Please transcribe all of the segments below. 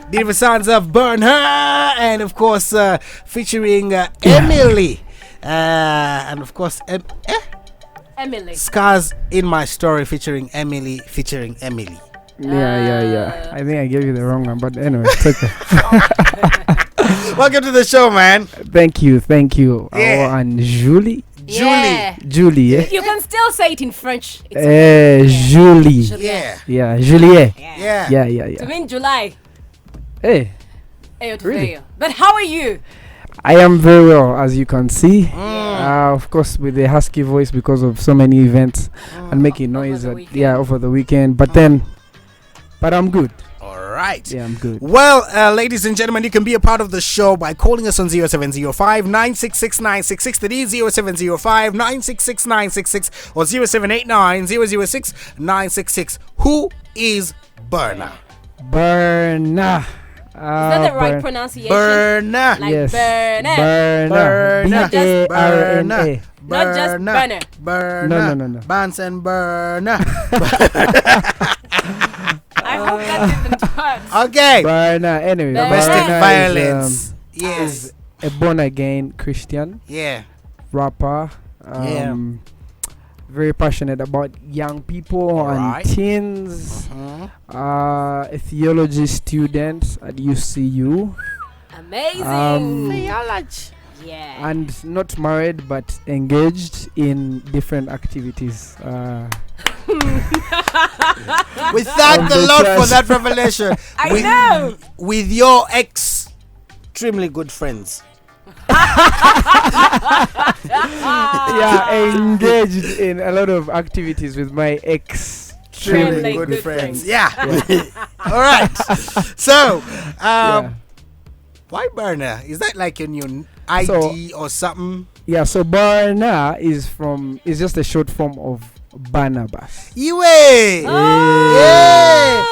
Beautiful sounds of Burn Her, and of course featuring Emily, and of course Emily. Scars in My Story featuring Emily. Yeah. I think I gave you the wrong one, but anyway, it's okay. Welcome to the show, man. Thank you. Yeah. And Julie. Yeah. Julie, yeah. You can still say it in French. Julie. Yeah. Juliet. Yeah. To mean July. Hey, Really? But how are you? I am very well, as you can see. Of course, with the husky voice because of so many events and making noise. Over the weekend. But I'm good. All right. Yeah, I'm good. Well, ladies and gentlemen, you can be a part of the show by calling us on 0705 966 966. That is 0705 966 966 or 0789 006 966. Who is BARNA? BARNA. Is that the right pronunciation? BARNA. Like yes. BARNA. BARNA. BARNA. Not just burner. BARNA. No. Bunsen burner. I hope that didn't hurt. Okay. BARNA. Anyway, Domestic BARNA violence. Is a born again Christian. Yeah. Rapper. Very passionate about young people and teens. A theology student at UCU. Amazing. Theology. Yeah. And not married but engaged in different activities. We thank the Lord for that revelation. I know. With your extremely good friends. Engaged in a lot of activities with my extremely good friends. Yeah. All right. So, why BARNA? Is that like a new ID or something? Yeah. So BARNA is just a short form of Barnabas. Yeah.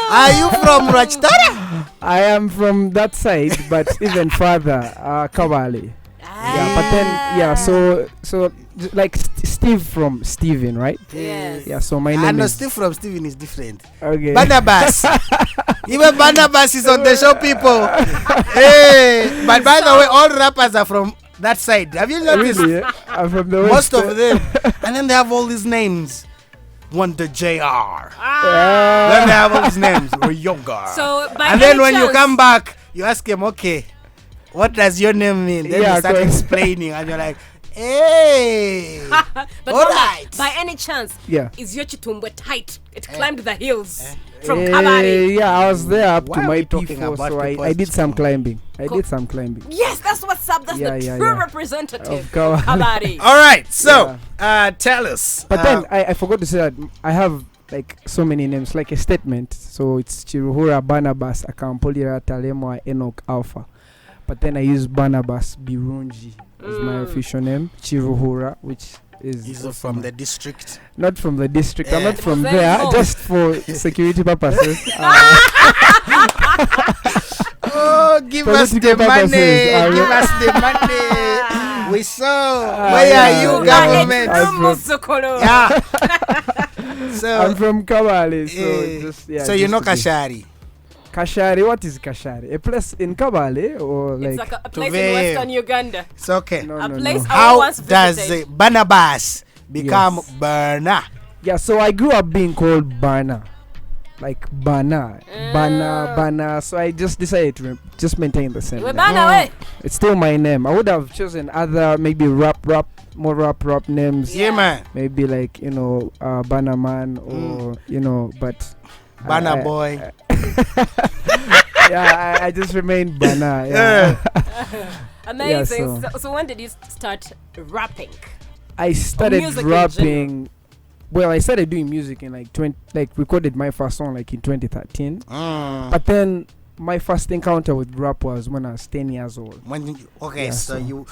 Are you from Rajtara? I am from that side, but even further, Kabali. Yeah, but then so like Steve from Steven, right? Yes. Yeah, so my name is Steve from Steven is different. Okay. Barnabas. Even Barnabas is on the show, people. Hey, but by the way, all rappers are from that side. Have you noticed? Really? I'm from the Most west. of them. And then they have all these names. Wonder JR. Yeah. Then they have all these names. Or Yoga. So, and then when you come back, you ask him, okay, what does your name mean? Then you start explaining, and you're like, hey. But all right. By any chance, is your Chitumbwe tight? It climbed the hills from Kabari. Yeah, I was there up to Why are my we talking P4, about so people's I did some climbing. Yes, that's what's up. That's the true representative of Kabari. All right, so tell us. But then I forgot to say that I have like so many names, like a statement. So it's Chiruhura Barnabas Akampolira Talemwa Enoch Alpha. But then I use Barnabas Birunji as my official name. Chiruhura, which is from the district. Not from the district. I'm not from there. Just for security purposes. Give us the money. Give us the money. We saw. Where are you, government? So I'm from Kabale. So you know Kashari. Kashari, what is Kashari? A place in Kabale or like? It's like a place in Western Uganda. It's okay. A place How does Barnabas become BARNA? Yeah, so I grew up being called BARNA. Like Bana. So I just decided to just maintain the same name. It's still my name. I would have chosen other maybe rap names. Yeah, man. Maybe like, Bana Man or, but Bana Boy. I just remained Bana. Yeah. Amazing. So when did you start rapping? I started rapping. Well, I started doing music in recorded my first song in 2013. But then my first encounter with rap was when I was 10 years old. So you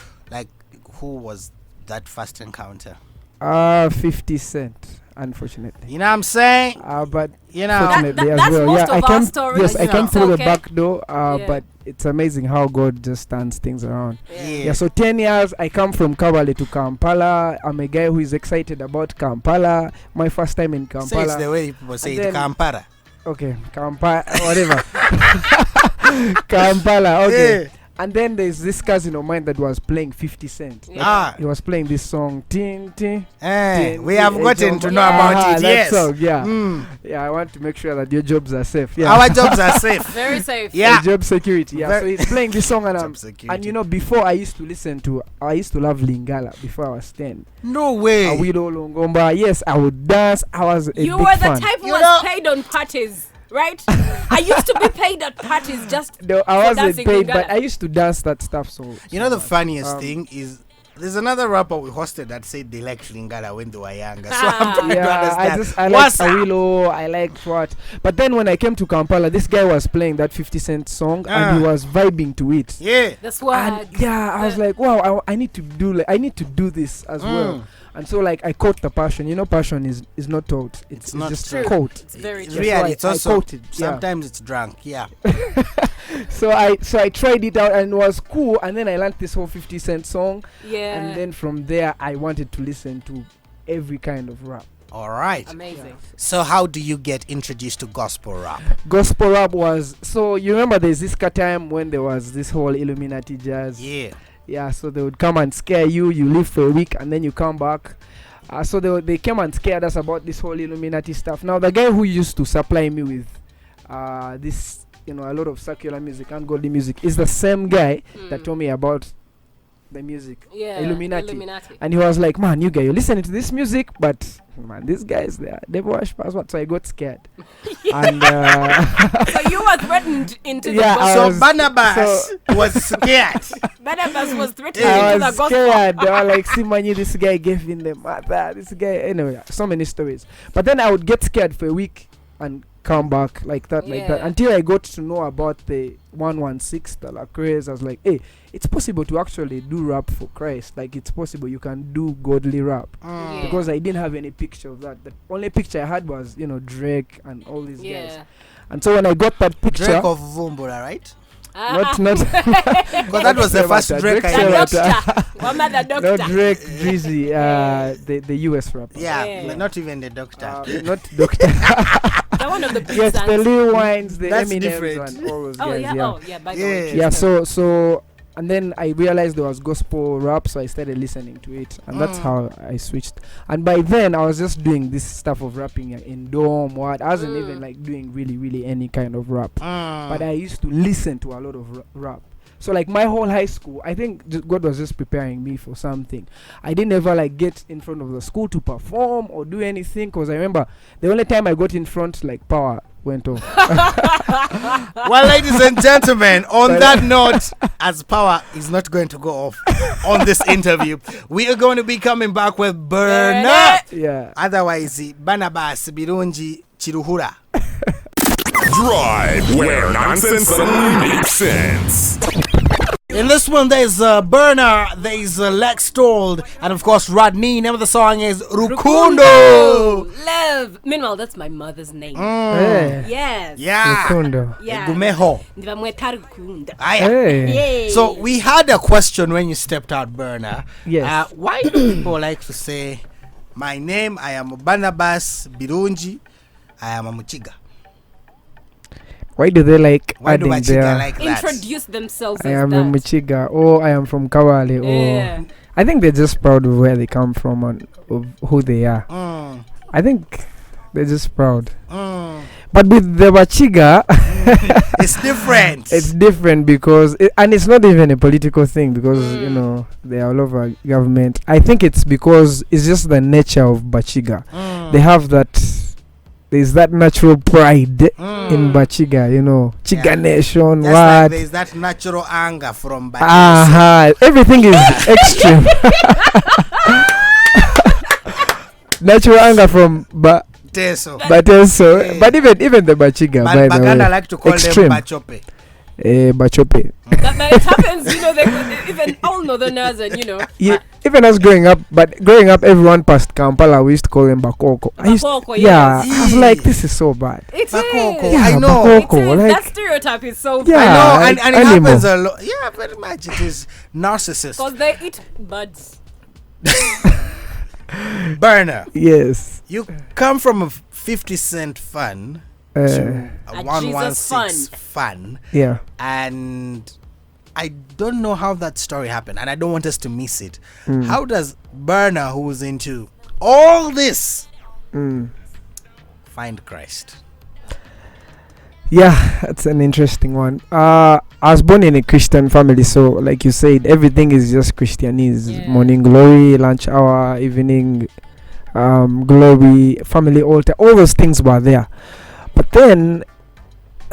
who was that first encounter? 50 Cent. Unfortunately, you know what I'm saying. But fortunately as well. Most of our stories. Yes, I came through the back door. But it's amazing how God just turns things around. Yeah. So 10 years, I come from Kabale to Kampala. I'm a guy who is excited about Kampala. My first time in Kampala. Say it's the way people say it, Kampala. Okay, Kampala, whatever. Kampala. Okay. Yeah. And then there's this cousin of mine that was playing 50 Cent. Ah. He was playing this song, Tin Tin. We have gotten to know about it. That Yes. song, yeah. Mm. Yeah, I want to make sure that your jobs are safe. Yeah. Our jobs are safe. Very safe. Yeah. Job security. Yeah. So he's playing this song, and Job security. and you know, before I used to love Lingala before I was 10. No way. Awilo Longomba. Yes, I would dance. I was a You big were the fan. type who You was know- paid on parties, right? I used to be paid at parties just. No, I for wasn't dancing paid, Lingala. but I used to dance that stuff. So You know the funniest um, thing is there's another rapper we hosted that said they liked Lingala when they were younger. So Ah. I'm trying to yeah, understand. I like What's up? Awilo, I liked what. But then when I came to Kampala, this guy was playing that 50 Cent song and he was vibing to it. Yeah. The swag. And yeah, I was like, wow, I need to do this as well. And so like I caught the passion. You know, passion is not taught. It's not just true. caught. It's very true. Really, So it's I also caught it. Yeah. sometimes it's drunk. Yeah. So I tried it out and it was cool. And then I learned this whole 50 Cent song. Yeah. And then from there, I wanted to listen to every kind of rap. All right. Amazing. So how do you get introduced to gospel rap? Gospel rap was, so you remember there's this time when there was this whole Illuminati jazz. Yeah. Yeah, so they would come and scare you. You live for a week and then you come back. So they came and scared us about this whole Illuminati stuff. Now the guy who used to supply me with this, a lot of secular music and godly music is the same guy that told me about the music, Yeah. Illuminati. And he was like, man, you guys, you're listening to this music, but man, these guys, they're devil worshippers. What? So I got scared. And So you were threatened into the Yeah, gospel. So Barnabas was scared. Barnabas was threatened I into the was gospel. scared. They were like, Simani, this guy gave in the mother. This guy, anyway, so many stories. But then I would get scared for a week and come back like that Yeah. until I got to know about the 116 dollar craze. I was like, hey, it's possible to actually do rap for Christ. Like, it's possible you can do godly rap. Yeah. Because I didn't have any picture of that. The only picture I had was, Drake and all these guys. Yeah. And so when I got that picture, Drake of Vumbura, right? not Because that was the first Drake The I Drake met. doctor. Mama the no doctor. Drake, Drizzy, the US rapper. Yeah, Yeah. but not even the doctor. Not Doctor. The one of the big Yes, the sons. Lil Waynes, the That's Eminems, different. and all those Oh guys. yeah. Yeah. Oh yeah. By the Yeah. way. Yeah, so and then I realized there was gospel rap, so I started listening to it, and that's how I switched. And by then I was just doing this stuff of rapping in dorm. I wasn't even like doing really any kind of rap, but I used to listen to a lot of rap. So like my whole high school, I think God was just preparing me for something. I didn't ever like get in front of the school to perform or do anything, because I remember the only time I got in front, like power went off. Well, ladies and gentlemen, on that note, as power is not going to go off on this interview, we are going to be coming back with BARNA. Yeah. Otherwise, Barnabas Birungi Chiruhura. Drive where nonsense suddenly makes sense. In this one, there's BARNA, there's Lex Told, and of course Rodney. Name of the song is Rukundo. Love. Meanwhile, that's my mother's name. Hey. Yes. Yeah. Rukundo. Yeah. Gumeho. Ndivamweta Rukundo. Aya. Hey. Yay. So we had a question when you stepped out, BARNA. Yes. Why do people like to say, my name, I am Barnabas Birungi, I am a Muchiga? Why do they like Why do adding Machiga there? like that? Introduce themselves I as am that. a Muchiga, or I am from Kawale, Yeah. or I think they're just proud of where they come from and of who they are. I think they're just proud. But with the Machiga, It's different. it's different because, and it's not even a political thing because they are all over government. I think it's because it's just the nature of Bachiga. They have that. There's that natural pride in Bachiga, Chiga Yeah. Nation, Just what? like there's that natural anger from Bachiga. Everything is extreme. Natural anger from Teso. Bateso, Yeah. but even the Bachiga, But by the Baganda way, like to call extreme. them Bachope. Bachope. But it happens, they even all Northerners and Yeah, even us growing up, everyone past Kampala, we used to call them Bakoko. Bakoko, yeah, yes. I was like, this is so bad. It Bakoko. is. Yeah, I know. Bakoko, It is. like, That stereotype is so Yeah. I bad. know, like and it animal. happens a lot. Yeah, very much. It is narcissist. Because they eat buds. BARNA, Yes. you come from a 50 Cent fan. to a At 116 Jesus fun. Yeah. And I don't know how that story happened, and I don't want us to miss it. Mm. How does BARNA, who's into all this, find Christ? Yeah, that's an interesting one. I was born in a Christian family, so like you said, everything is just Christianese. Yeah. Morning glory, lunch hour, evening glory, family altar, all those things were there. But then,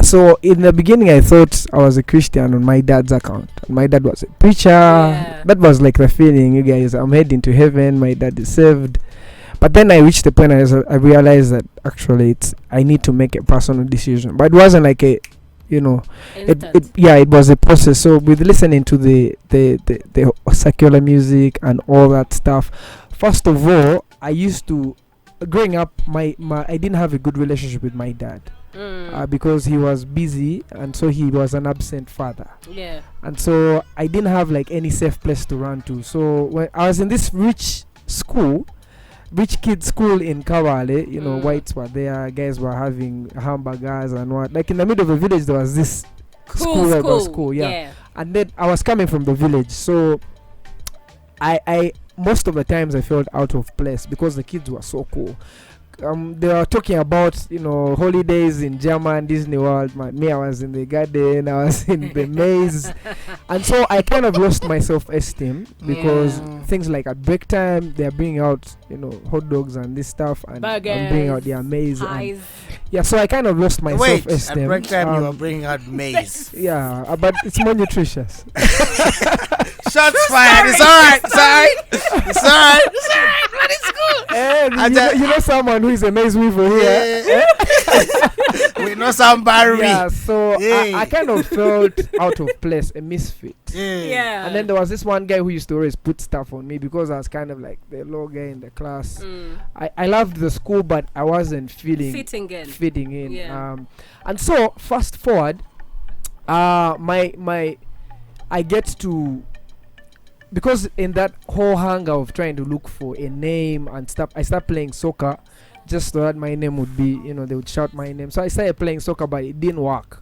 so in the beginning, I thought I was a Christian on my dad's account. My dad was a preacher. Yeah. That was like the feeling, you guys, I'm heading to heaven, my dad is saved. But then I reached the point I realized that actually I need to make a personal decision. But it wasn't like a, it was a process. So with listening to the secular music and all that stuff, first of all, I used to, growing up, I didn't have a good relationship with my dad. Because he was busy, and so he was an absent father. Yeah. And so I didn't have like any safe place to run to. So when I was in this rich kids school in Kawale, whites were there, guys were having hamburgers and what. Like in the middle of the village, there was this school, yeah. And then I was coming from the village, so I most of the times I felt out of place because the kids were so cool. They were talking about holidays in German Disney World. I was in the garden, I was in the maze, and so I kind of lost my self-esteem because things like at break time they're bringing out hot dogs and this stuff, and I'm bringing out their maze. So I kind of lost my self-esteem. At break time you were bringing out maize. Yeah, but it's more nutritious. Shots fired. It's alright. It's alright. But it's good. And you know someone who is a maze weaver here. We know somebody. Yeah, so I kind of felt out of place, a misfit. Yeah. And then there was this one guy who used to always put stuff on me because I was kind of like the low guy in the class. I loved the school, but I wasn't fitting in. Yeah. And so fast forward, I get to, because in that whole hunger of trying to look for a name and stuff, I started playing soccer just so that my name would be, they would shout my name. So I started playing soccer, but it didn't work.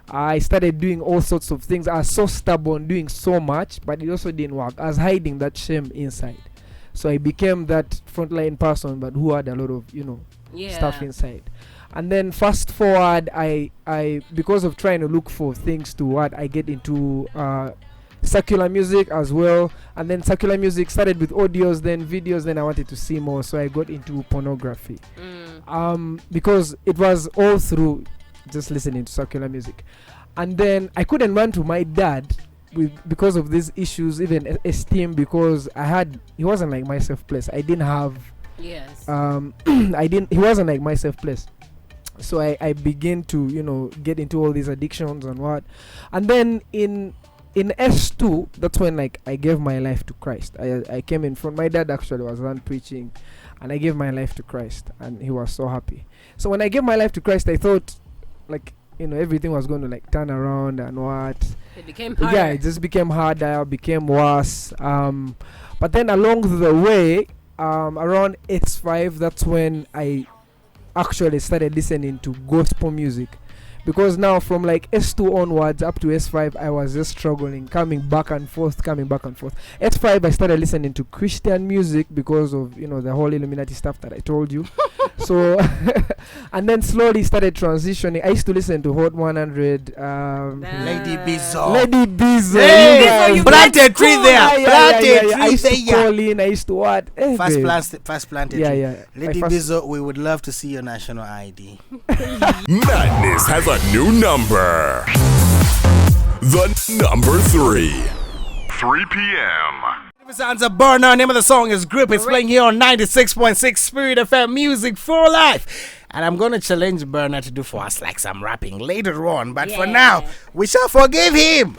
I started doing all sorts of things. I was so stubborn, doing so much, but it also didn't work. I was hiding that shame inside. So I became that frontline person, but who had a lot of, stuff inside. And then fast forward, I because of trying to look for things to what, I get into secular music as well. And then secular music started with audios, then videos, then I wanted to see more, so I got into pornography. Because it was all through just listening to secular music. And then I couldn't run to my dad because of these issues, even esteem, because he wasn't like my safe place. I didn't have he wasn't like my safe place. So I began to get into all these addictions and what. And then in S2, that's when I gave my life to Christ. I came in front. My dad actually was done preaching, and I gave my life to Christ, and he was so happy. So when I gave my life to Christ, I thought everything was going to turn around and what. It became harder. Yeah, it just became harder, became worse. But then along the way, around S5, that's when I actually started listening to gospel music. Because now from S2 onwards up to S5, I was just struggling, coming back and forth. S5, I started listening to Christian music because of, the whole Illuminati stuff that I told you. So, and then slowly started transitioning. I used to listen to Hot 100. Lady Bizzo. Hey, planted tree there. I used to call in. I used to what? Fast planted tree. Yeah. Lady Bizzo, we would love to see your national ID. Madness has a new number. The number 3. 3 p.m. Sounds of BARNA. Name of the song is Grip. It's playing here on 96.6 Spirit FM Music for Life. And I'm going to challenge BARNA to do for us some rapping later on. But for now, we shall forgive him.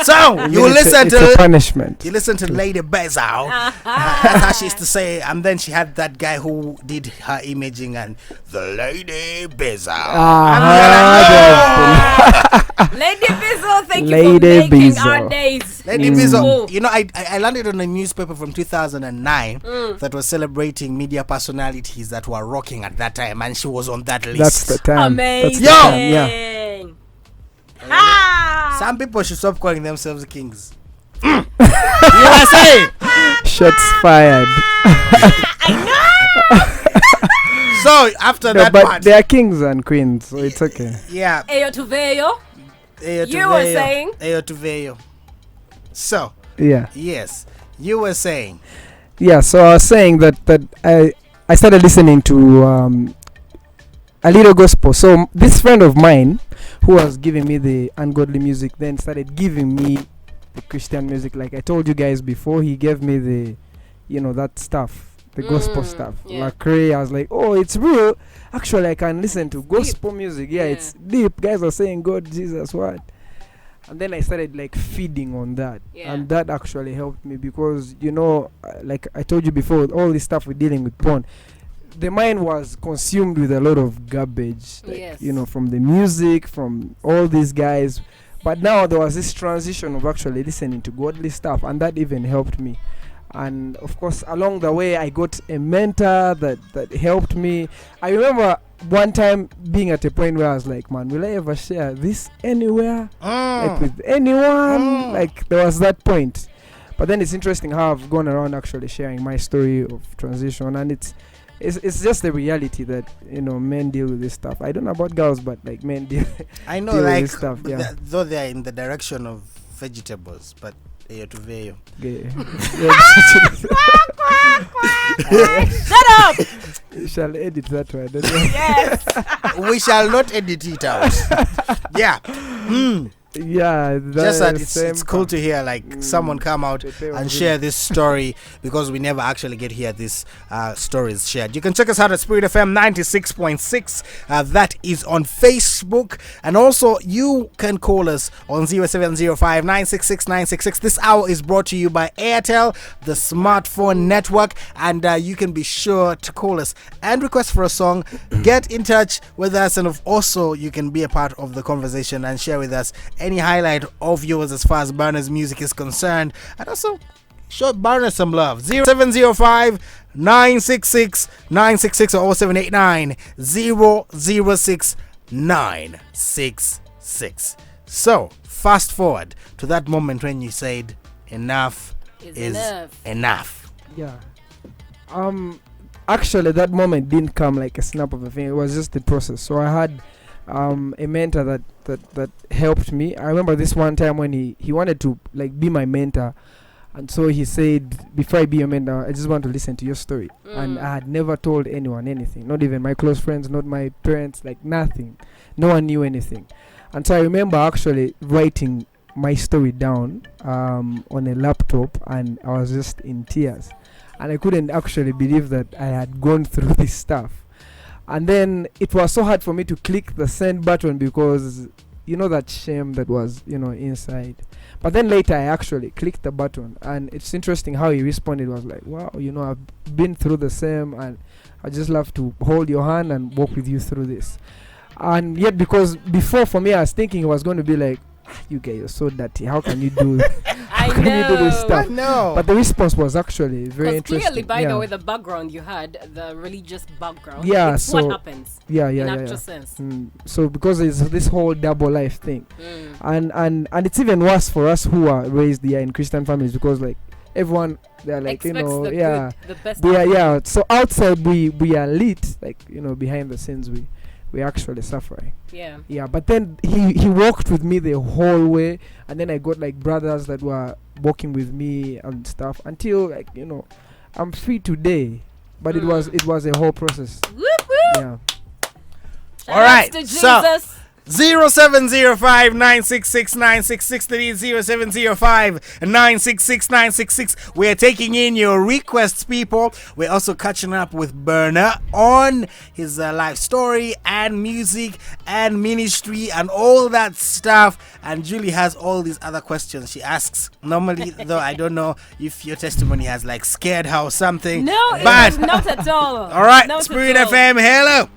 So you listen to punishment. You listen to Lady Bezau. That's how she used to say. And then she had that guy who did her imaging and the Lady Bezau. Lady Bizzo, thank you for making our days. So, you know, I landed on a newspaper from 2009 that was celebrating media personalities that were rocking at that time, and she was on that list. That's the time. Amazing. Yeah. Some people should stop calling themselves kings. You were saying? Shots fired. So after that but part, they are kings and queens, so it's okay. yeah. Ayo to Veyo. You were saying? Ayo to Veyo. So Yeah. yes, you were saying. Yeah, so I was saying that I started listening to a little gospel. So this friend of mine who was giving me the ungodly music then started giving me the Christian music. Like I told you guys before, he gave me the, that stuff, the gospel stuff. Yeah. I was like, oh, it's real. Actually, I can listen to gospel music. Yeah, it's deep. Guys are saying God, Jesus, what? And then I started like feeding on that. Yeah. And that actually helped me because, like I told you before, with all this stuff we're dealing with porn, the mind was consumed with a lot of garbage. Like, from the music, from all these guys. But now there was this transition of actually listening to godly stuff, and that even helped me. And of course, along the way, I got a mentor that helped me. I remember one time being at a point where I was like, man, will I ever share this anywhere? Like with anyone? Like there was that point. But then it's interesting how I've gone around actually sharing my story of transition, and it's just the reality that men deal with this stuff. I don't know about girls, but like men deal. I know, deal like with this stuff. Yeah. though they are in the direction of vegetables, but they are to veil. Shut up! You shall edit that one. Yes. We shall not edit it out. Yeah. Yeah, just that it's cool to hear like someone come out and share this story, because we never actually get hear these stories shared. You can check us out at Spirit FM 96.6. That is on Facebook, and also you can call us on 0705 966 966. This hour is brought to you by Airtel, the smartphone network, and you can be sure to call us and request for a song. Get in touch with us, and also you can be a part of the conversation and share with us any highlight of yours as far as BARNA's music is concerned, and also show BARNA some love. 0705 966 966 or 0789 006 966. So fast forward to that moment when you said enough is enough. Yeah. Actually that moment didn't come like a snap of a finger. It was just the process. So I had a mentor that helped me. I remember this one time when he wanted to like be my mentor, and so he said, before I be your mentor, I just want to listen to your story. And I had never told anyone anything, not even my close friends, not my parents, like nothing. No one knew anything. And so I remember actually writing my story down on a laptop, and I was just in tears, and I couldn't actually believe that I had gone through this stuff. And then it was so hard for me to click the send button because that shame that was inside. But then later I actually clicked the button, and it's interesting how he responded. Was like, wow, I've been through the same, and I just love to hold your hand and walk with you through this. And yet, because before for me I was thinking it was going to be like, you guys are so dirty, how can you do how can you do this stuff? No. But the response was actually very interesting. Clearly, by the way, the background you had, the religious background, it's so what happens in actual sense. So because it's this whole double life thing, and it's even worse for us who are raised in Christian families, because like everyone, they're like expects the good, the best. So outside we are lit, like behind the scenes we're actually suffering. Yeah, but then he walked with me the whole way, and then I got like brothers that were walking with me and stuff until like I'm free today. But it was a whole process. Whoop, whoop. Yeah. All right, so 0705 966 966. That is 0705 966 966. We're taking in your requests, people. We're also catching up with BARNA on his life story and music and ministry and all that stuff. And Julie has all these other questions she asks. Normally, though, I don't know if your testimony has like scared her or something. No, but not at all. All right, Spirit FM, hello.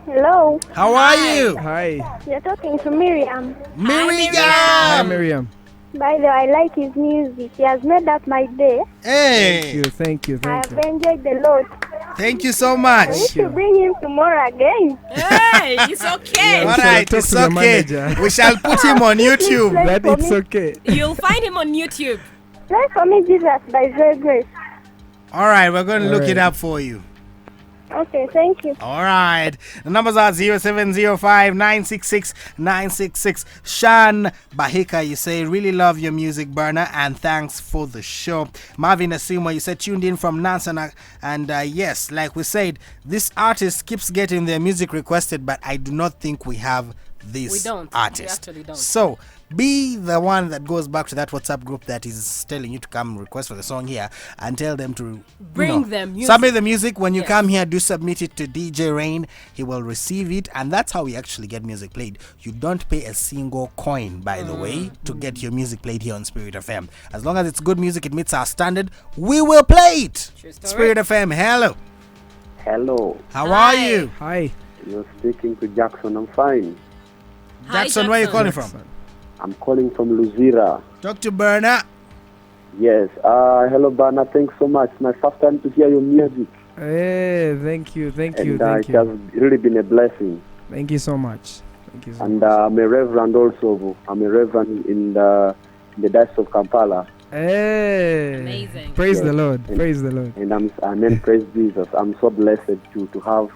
Hello. How are you? Hi. You're talking to Miriam. Miriam. Hi, Miriam. By the way, I like his music. He has made up my day. Hey, Thank you. I have enjoyed the lot. thank you so I much. need to bring him tomorrow again. Hey, it's okay. All shall right, talk it's to the okay. manager. We shall put him on YouTube. Play That for it's me. okay. You'll find him on YouTube. Play for me, Jesus, by His grace. All right, we're going to look it right. up for you. Okay, thank you. All right. The numbers are 0705 966 966. Shan Bahika, you say, really love your music, BARNA, and thanks for the show. Marvin Asimo, you said, tuned in from Nansana. And yes, like we said, this artist keeps getting their music requested, but I do not think we have this We don't. artist. We actually don't. So be the one that goes back to that WhatsApp group that is telling you to come request for the song here and tell them to Bring them music. submit the music. When you Yes. come here, do submit it to DJ Rain. He will receive it, and that's how we actually get music played. You don't pay a single coin, by the way, to get your music played here on Spirit FM. As long as it's good music, it meets our standard, we will play it. True story. Spirit FM, hello. Hello, How Hi. are you? Hi. you're speaking to Jackson. I'm fine. Hi, Jackson, where are you Jackson. calling from? I'm calling from Luzira. Talk to BARNA. Yes. Hello, Barna. Thanks so much. My first time to hear your music, Hey, thank you. and Thank it has you. really been a blessing. Thank you so much. Thank you so And much. I'm a reverend also. I'm a reverend in the Diocese of Kampala, Hey. Amazing. Praise Yes. the Lord. Praise the Lord. and Amen. Praise Jesus. I'm so blessed to have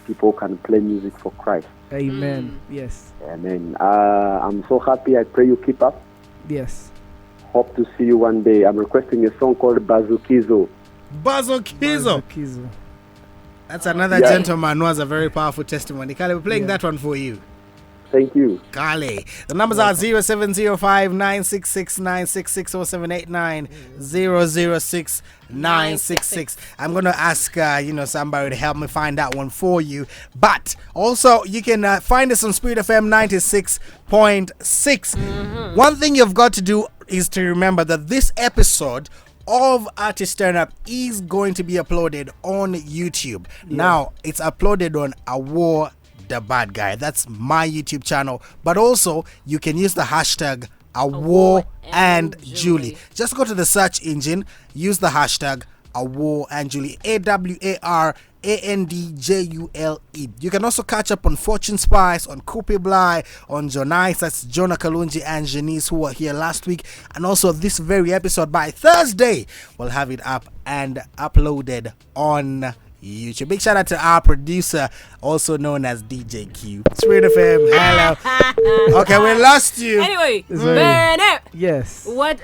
people who can play music for Christ. Amen. Yes. Amen. I'm so happy. I pray you keep up. Yes. Hope to see you one day. I'm requesting a song called Bazukizo. Bazo Kizo. Kizo. That's another Yeah. gentleman who has a very powerful testimony. Kale, we're playing that one for you. Thank you. Kale. The numbers are 0705 966 966 or 789 006 966. I'm going to ask somebody to help me find that one for you. But also, you can find us on Spirit FM 96.6. One thing you've got to do is to remember that this episode of Artist Turn Up is going to be uploaded on YouTube. Now, it's uploaded on AwarDaBadGuy. That's my YouTube channel. But also, you can use the hashtag Awar and Julie. Just go to the search engine, use the hashtag Awar and Julie. AwarAndJule. You can also catch up on Fortune Spice, on Kupi Bly, on Jonice, that's Jonah Kalunji and Janice, who were here last week. And also this very episode by Thursday, we'll have it up and uploaded on YouTube. Big shout out to our producer, also known as DJ Q. Spirit FM, hello. Okay, we lost you. Anyway, Sorry. BARNA, Yes. what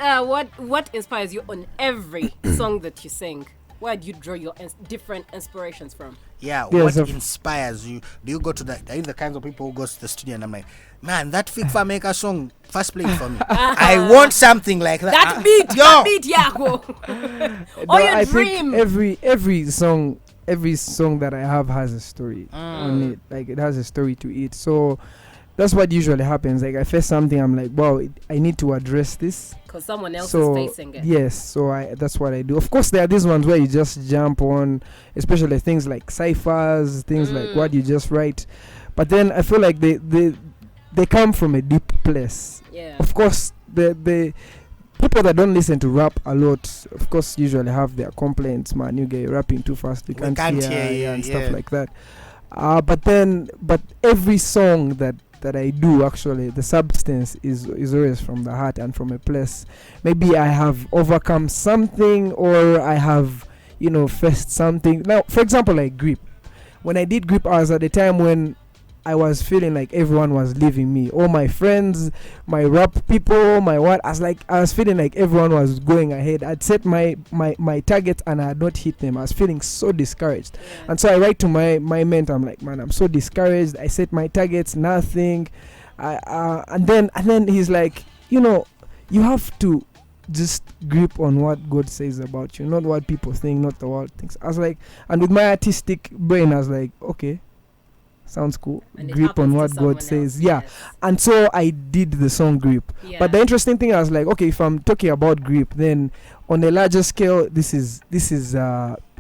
inspires you on every song that you sing? Where do you draw your different inspirations from? Yeah, Yes, what inspires you? Do you go to the? Are you the kinds of people who goes to the studio and I'm like, man, that FIFA Maker song first play it for me. I want something like that. That beat, yo. that beat, Yahoo. Or your I dream. think every song that I have has a story on it. Like it has a story to it. So that's what usually happens. Like I face something, I'm like, wow, I need to address this. Because someone else So is facing it. yes, so that's what I do. Of course, there are these ones where you just jump on, especially things like ciphers, things like what you just write. But then I feel like they come from a deep place. Yeah. Of course, the people that don't listen to rap a lot, of course, usually have their complaints. Man, you get rapping too fast, we can't hear you and stuff like that. But every song that I do, actually, the substance is always from the heart and from a place. Maybe I have overcome something, or I have, faced something. Now, for example, like Grip. When I did Grip, I was at the time when I was feeling like everyone was leaving me. All my friends, my rap people, my what. I was feeling like everyone was going ahead. I'd set my targets and I had not hit them. I was feeling so discouraged. Yeah. And so I write to my mentor. I'm like, man, I'm so discouraged. I set my targets, nothing. And then he's like, you have to just grip on what God says about you, not what people think, not the world thinks. I was like, and with my artistic brain, I was like, okay, sounds cool. And it Grip on happens to what someone God says. else, Yeah. yes. And so I did the song Grip. Yeah. But the interesting thing, I was like, okay, if I'm talking about Grip, then on a larger scale, this is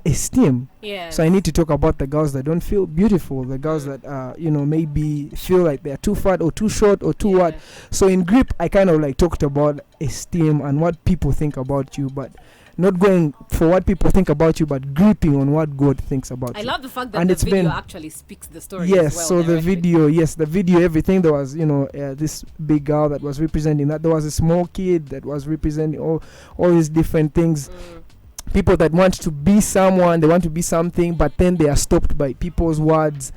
esteem. Yeah. So I need to talk about the girls that don't feel beautiful, the girls that maybe feel like they're too fat or too short or too what. So in Grip, I kind of like talked about esteem and what people think about you, but not going for what people think about you, but gripping on what God thinks about you. I love the fact that and the it's video actually speaks the story. Yes, as well so directly. the video, everything. There was, this big girl that was representing that. There was a small kid that was representing all these different things. People that want to be someone, they want to be something, but then they are stopped by people's words,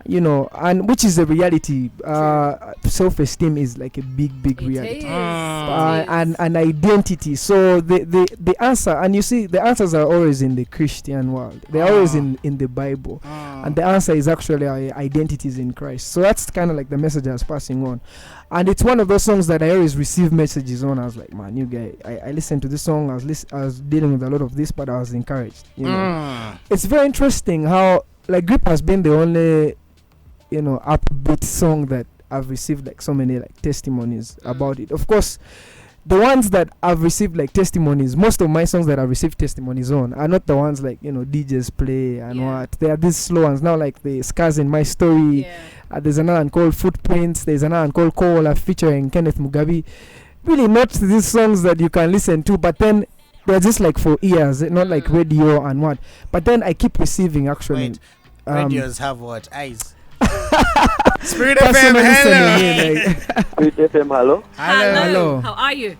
and which is a reality. Self-esteem is like a big reality. And identity. So the answer, and you see, the answers are always in the Christian world. They're always in the Bible. And the answer is actually our identities in Christ. So that's kind of like the message I was passing on. And it's one of those songs that I always receive messages on. I was like, man, you guy, I listened to this song. I was dealing with a lot of this, but I was encouraged. It's very interesting how like Grip has been the only upbeat song that I've received like so many like testimonies about it. Of course, the ones that I've received like testimonies, most of my songs that I've received testimonies on are not the ones like DJs play and what. They are these slow ones now, like the Scars in My Story. There's another one called Footprints. There's another one called Koala featuring Kenneth Mugabe. Really not these songs that you can listen to, but then they're just like for ears, not like radio and what. But then I keep receiving actually. Wait, radios have what? Eyes. Spirit FM, hello. Spirit FM, hello. Hello. How are you?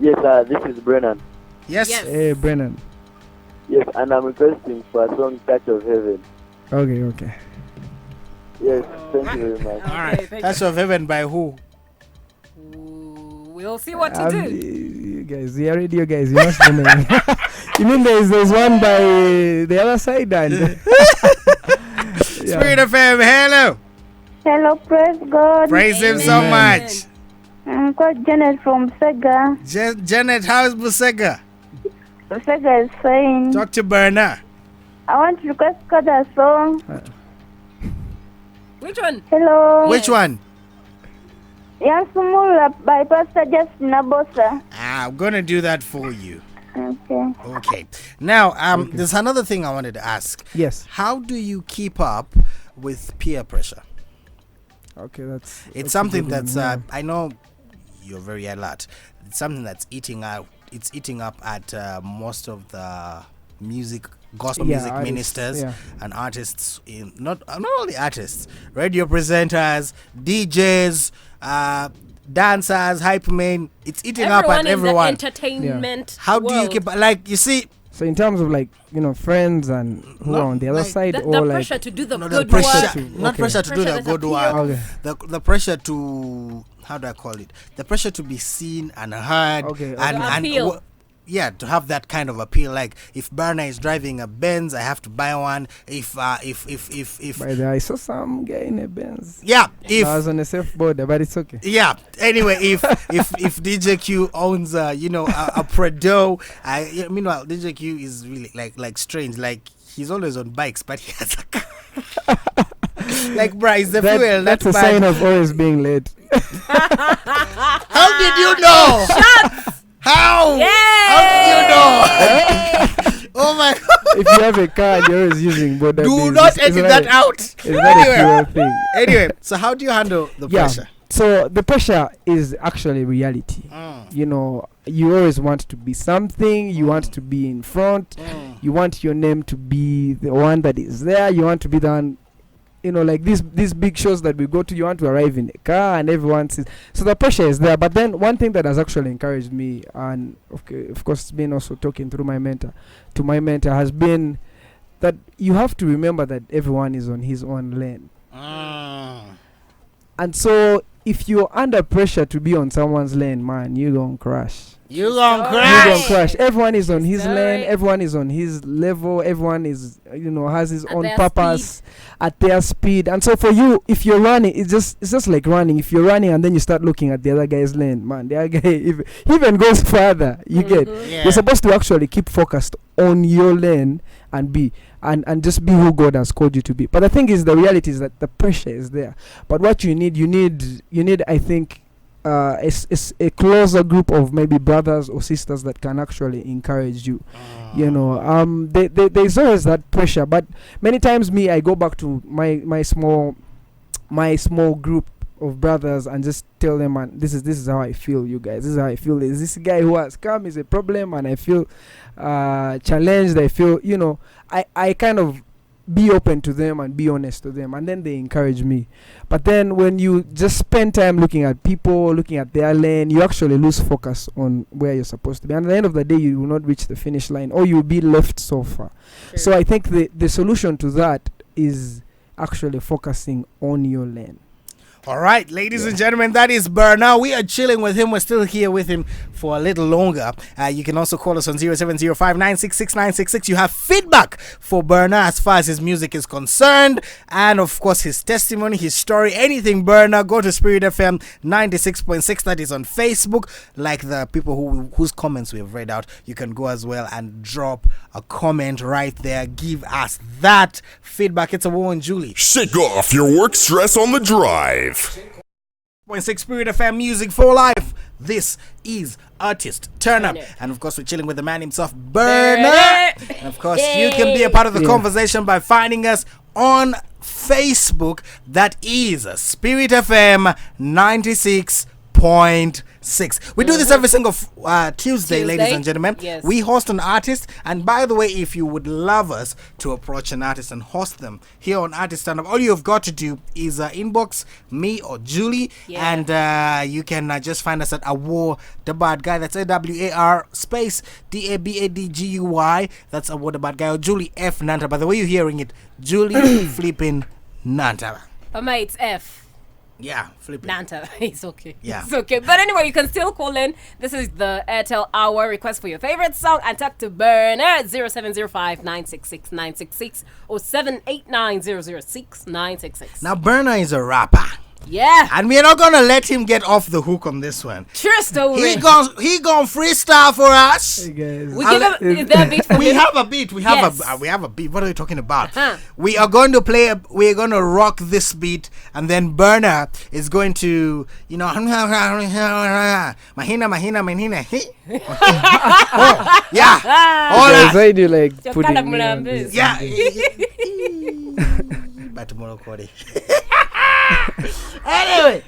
Yes, this is Brennan. Yes. Hey, Brennan. Yes, and I'm requesting for a song, Touch of Heaven. Okay. Yes, thank you very much. All right. Touch of Heaven by who? We'll see what to do. You guys, the radio guys, you must know. You mean there's one by the other side and Spirit FM, hello. Hello, praise God. Praise Him so much. I'm called Janet from Sega. Janet, how's Busega? Sega is saying, Talk to BARNA. I want to request a song. Which one? Hello. Which one? Yansumula by Pastor Justin Abosa. I'm gonna do that for you. Okay. Now, there's another thing I wanted to ask. Yes. How do you keep up with peer pressure? Okay, it's something that's I know you're very alert. It's something that's eating up at most of the gospel music artists, ministers and artists, not only artists, radio presenters, DJs, dancers, hype men. It's eating up at everyone. In the entertainment How do you keep, like, you see? So in terms of like friends and who are on the other side, the or pressure like to do the good the pressure, work. not pressure to do the good work. Okay. The pressure to, how do I call it? The pressure to be seen and heard. Okay. And appeal. To have that kind of appeal. Like if BARNA is driving a Benz, I have to buy one. If By the way, I saw some guy in a Benz. I was on a surfboard, but it's okay. Yeah. Anyway, if DJ Q owns a Prado, meanwhile DJ Q is really like strange. Like he's always on bikes, but he has a car. Like, bruh, is the fuel that's not a bad? sign of always being late. How did you know? How? Yeah. How did you know? Oh my God. If you have a car and you're always using border Do bills, not edit that out. It's not a fuel thing. Anyway, so how do you handle the pressure? So the pressure is actually reality. You always want to be something. You want to be in front. You want your name to be the one that is there. You want to be the one, like these big shows that we go to. You want to arrive in a car and everyone sees. So the pressure is there. But then one thing that has actually encouraged me, and of course it's been also talking through my mentor, has been that you have to remember that everyone is on his own lane. And so if you're under pressure to be on someone's lane, man, you're going to crash. You gonna crash. Everyone is on his lane. Everyone is on his level. Everyone is, has his own purpose at their speed. And so for you, if you're running, it's just like running. If you're running and then you start looking at the other guy's lane, man, the other guy he even goes further. You get. Yeah. You're supposed to actually keep focused on your lane and be and just be who God has called you to be. But the thing is, the reality is that the pressure is there. But what you need, I think, it's a closer group of maybe brothers or sisters that can actually encourage you. You know, there's always that pressure, but many times I go back to my small group of brothers and just tell them, man, this is how I feel, you guys. This is how I feel. Is this guy who has come is a problem, and I feel challenged. I feel, you know, I kind of be open to them and be honest to them, and then they encourage me. But then when you just spend time looking at people, looking at their lane, you actually lose focus on where you're supposed to be, and at the end of the day you will not reach the finish line, or you'll be left so far. So I think the solution to that is actually focusing on your lane. All right, ladies and gentlemen, that is BARNA. We are chilling with him. We're still here with him for a little longer. You can also call us on 0705966966. You have feedback for BARNA as far as his music is concerned, and of course his testimony, his story, anything BARNA. Go to Spirit FM 96.6. That is on Facebook. Like the people whose comments we have read out, you can go as well and drop a comment right there. Give us that feedback. It's Awar and Julie. Shake off your work stress on the drive. 0.6 Spirit FM Music for Life. This is Artiste. Turn up. And of course, we're chilling with the man himself, BARNA. And of course, you can be a part of the conversation by finding us on Facebook. That is Spirit FM 96.6. We do this every single Tuesday, ladies and gentlemen. Yes. We host an artist, and by the way, if you would love us to approach an artist and host them here on Artist Stand Up, all you have got to do is inbox me or Julie, and you can just find us at AwarDaBadGuy. That's AWAR space DABADGUY. That's AwarDaBadGuy, or Julie F Nantaba. By the way you're hearing it, Julie flipping Nantaba. Oh, mate, it's F. Yeah, flipping. Nantaba. It's okay. Yeah. It's okay. But anyway, you can still call in. This is the Airtel Hour. Request for your favorite song and talk to BARNA at 0705-966-966 or 789-006-966. Now, BARNA is a rapper. Yeah. And we're not gonna let him get off the hook on this one. True story. He gonna freestyle for us. Hey guys. We give him, is there a beat for We him? have a beat. We have a beat. What are you talking about? We are going to play. We're going to rock this beat, and then BARNA is going to, you know, mahina. Oh, yeah. All Guys, that. why do you like You're putting kind of me on this? Yeah. By tomorrow, Cody. Anyway,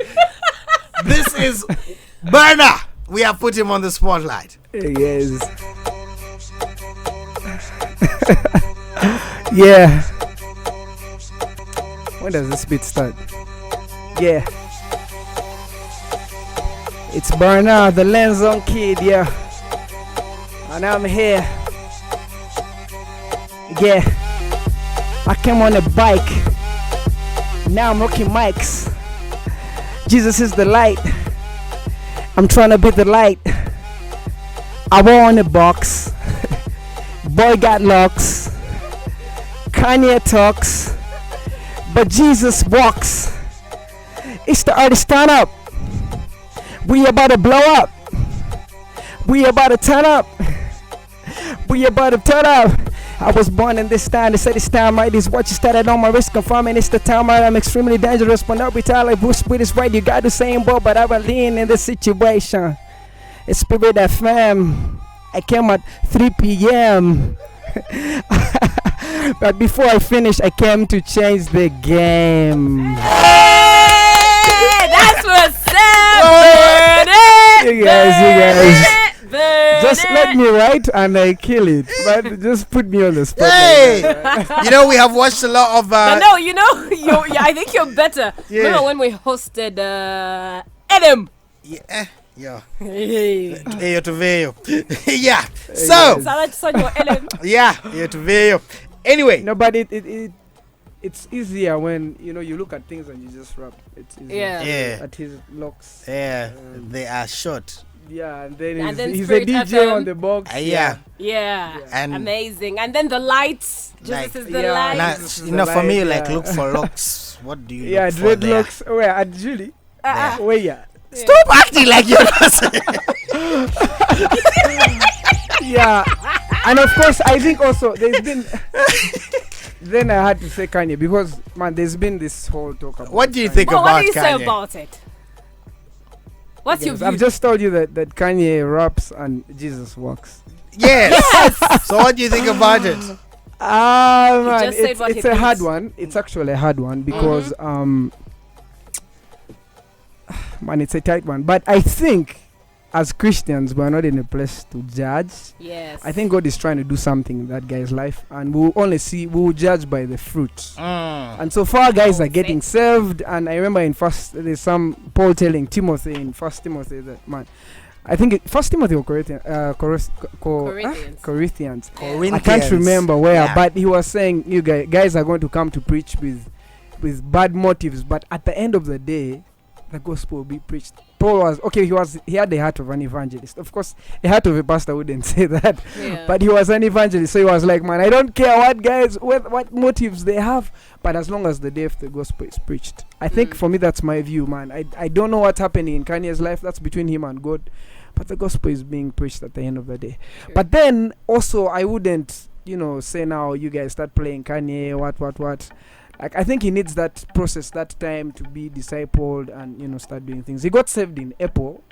this is BARNA. We have put him on the spotlight. Hey guys. Yeah. When does this beat start? Yeah. It's BARNA, the Lens On Kid, yeah. And I'm here. Yeah. I came on a bike. Now I'm rocking mics. Jesus is the light. I'm trying to be the light. I want a box. Boy got locks. Kanye talks, but Jesus walks. It's the Artist Stand Up. We about to blow up. We about to turn up. We about to turn up. I was born in this time. They said this time right is what you started on my wrist, confirming it's the time right. I'm extremely dangerous, but not retire like Bruce Willis, right? You got the same boat, but I will lean in this situation. It's Spirit FM. I came at 3 p.m. But before I finish, I came to change the game. Hey, that's what's up. You guys. Just let me write and I kill it. But just put me on the spot. Hey, you know, we have watched a lot of. But no, you know, I think you're better. Yeah. Remember when we hosted Adam? Yeah. Yeah. Hey. Hey, to veio. Yeah. So. Yeah. Hey, to veio. Anyway. No, but it's easier when you look at things and you just rap. It's easier. Yeah. At his locks. Yeah. They are short. Yeah, and then he's a Spirit DJ FM. on the box. Yeah. And amazing. And then the lights. Jesus is the light. Now, for me, like, look for locks. What do you look for there? Dreadlocks. Where at Julie? Where yeah. Stop acting like you're not. Yeah, and of course, I think also there's been. Then I had to say Kanye because there's been this whole talk about. What do you think What about do you Kanye? say about it? What's your view? I've just told you that Kanye raps and Jesus walks. Yes. So what do you think about it? Man, just said what he it's a thinks. hard one. It's actually a hard one because man, it's a tight one. But I think as Christians, we're not in a place to judge. Yes. I think God is trying to do something in that guy's life, and we'll judge by the fruit. And so far, guys are getting saved. And I remember there's some Paul telling Timothy in First Timothy that, man, I think First Timothy or Corinthians. I can't remember where, but he was saying you guys are going to come to preach with bad motives, but at the end of the day, the gospel will be preached. Paul he had the heart of an evangelist. Of course, the heart of a pastor wouldn't say that, but he was an evangelist. So he was like, man, I don't care what motives they have, but as long as the day of the gospel is preached. I think for me, that's my view, man. I don't know what's happening in Kanye's life. That's between him and God. But the gospel is being preached at the end of the day. Sure. But then also, I wouldn't, say now you guys start playing Kanye, what. Like, I think he needs that process, that time to be discipled and, start doing things. He got saved in April,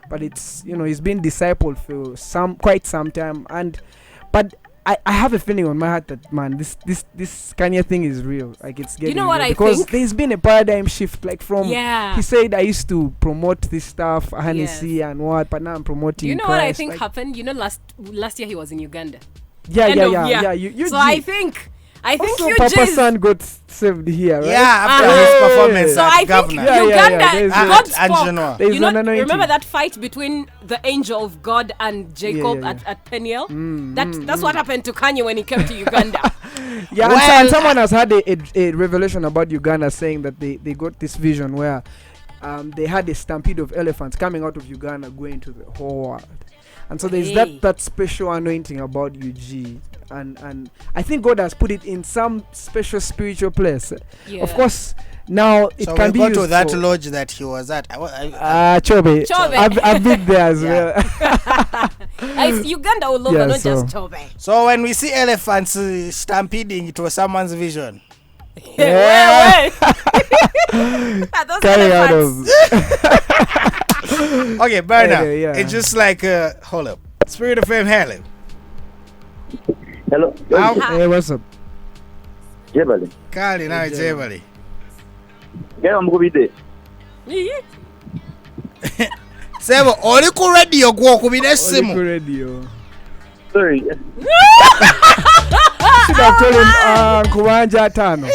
but it's, he's been discipled for quite some time. But I have a feeling on my heart that, man, this Kanye thing is real. Like, it's getting what real. I because think? There's been a paradigm shift, like from he said I used to promote this stuff, Hennessy and what, but now I'm promoting You know Christ. what I think happened? Last year he was in Uganda. Yeah. So I think also, you Papa just San got saved here, right? Yeah, after his performance so at I think Governor. Uganda, God spoke. There's an anointing. Remember that fight between the angel of God and Jacob at Peniel? That's what happened to Kanye when he came to Uganda. And someone has had a revelation about Uganda, saying that they got this vision where they had a stampede of elephants coming out of Uganda going to the whole world. And so there's that special anointing about UG. And I think God has put it in some special spiritual place. Yeah. Of course, now it can be used to that lodge that he was at. Chobe. I've been there as well. It's Uganda all over, not just Chobe. So when we see elephants stampeding, it was someone's vision. Yeah. Carry out of. Okay, Barna. It's just like hold up. Spirit FM, hello. Hello. Hey, what's up? Jebali. Kali na Jebali. Yeah, I'm going to Sebo, oli ku radio gwo kubine simu. Radio. Sorry. Should have told him Kuwanja Tano.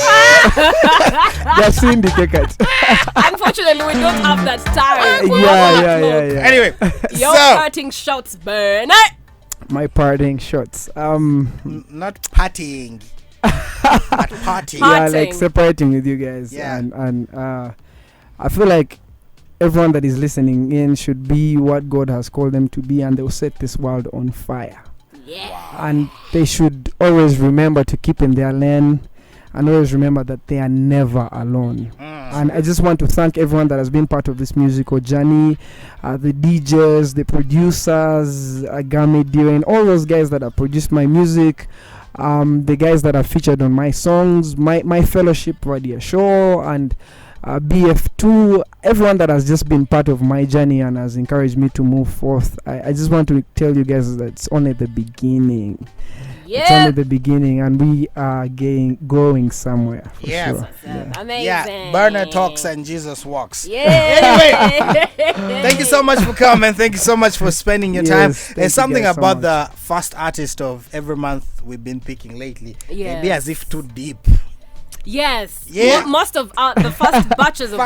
They're syndicated. Unfortunately, we don't have that time. Yeah. Anyway, your parting shots, burn. My parting shots. Not partying. Not partying. Yeah, like separating with you guys. Yeah. And I feel like everyone that is listening in should be what God has called them to be, and they'll set this world on fire. Yeah. And they should always remember to keep in their lane, and always remember that they are never alone. And I just want to thank everyone that has been part of this musical journey, the DJs, the producers, Agami Diren, all those guys that have produced my music, the guys that have featured on my songs, my fellowship radio show, and BF2, everyone that has just been part of my journey and has encouraged me to move forth. I just want to tell you guys that it's only the beginning. Yeah. It's only the beginning, and we are going somewhere. For sure. Amazing. Yeah. BARNA talks and Jesus walks. Yeah. Anyway, thank you so much for coming. Thank you so much for spending your time. There's something about the first artist of every month we've been picking lately. Yes. Maybe as if too deep. Yes. Yeah. Most of the first batches of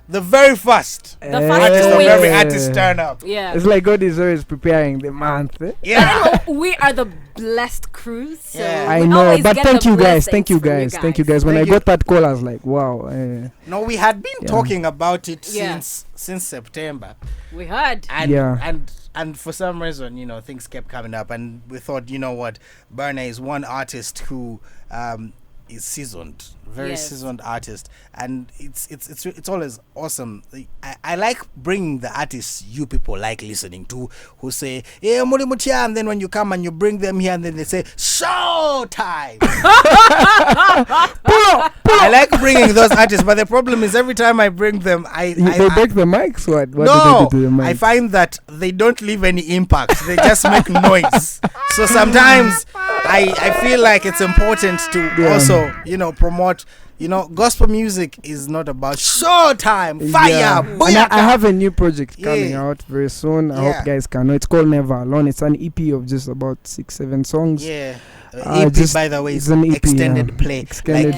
the very first. The first 2 of weeks. every artist turn up. Yeah. It's like God is always preparing the month. Yeah. We are the blessed crews. So I know, but thank you guys. Thank you guys. When I got that call, I was like, wow. No, we had been talking about it since September. We heard. And for some reason, things kept coming up, and we thought, you know what, BARNA is one artist who is seasoned. very Yes. seasoned artist, and it's always awesome. I like bringing the artists you people like listening to, who say, "Hey, Mulimutia," and then when you come and you bring them here, and then they say, "Show time." I like bringing those artists, but the problem is every time I bring them, they break the mics. What do no, they do to the mics? I find that they don't leave any impact. They just make noise. So sometimes I feel like it's important to also, promote. Gospel music is not about showtime, fire, And I have a new project coming Yeah. out very soon. I hope guys can know. It's called Never Alone. It's an EP of just about 6-7 songs. Yeah. EP, by the way, is an EP, extended play. Extended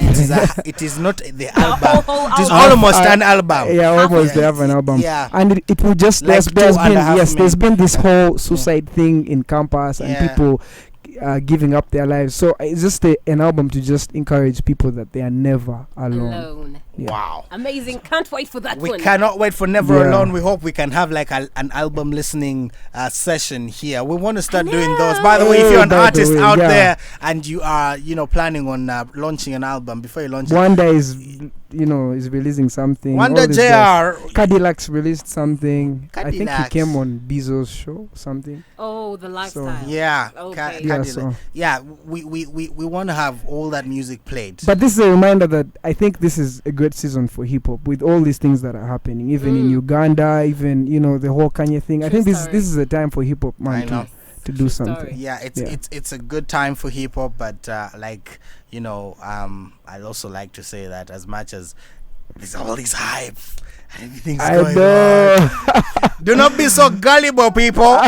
it is not the album. whole It is album. almost an album. Yeah, almost they have an album. Yeah. And it will just Like there's 2.5 there's minutes. been this whole suicide thing in campus and Yeah. people giving up their lives. So it's just an album to just encourage people that they are never alone. Yeah. Wow. Amazing. Can't wait for that We one. cannot wait for Never Yeah. Alone. We hope we can have like an album listening session here. We want to start doing those. By the way, if you're an By the artist way, out yeah. there and you are, planning on launching an album, before you launch it, Wanda is releasing something. Wanda All these guys. JR. Cadillac's released something. I think he Cadillacs. came on Bezos' show, something. Oh, the lifestyle. Yeah. Okay. Yeah, we want to have all that music played. But this is a reminder that I think this is a great season for hip hop with all these things that are happening, even in Uganda, even the whole Kanye thing. I think this is a time for hip hop, man, I know. to do something. Yeah, it's a good time for hip hop, but I'd also like to say that as much as there's all this hype and everything's going on, do not be so gullible, people.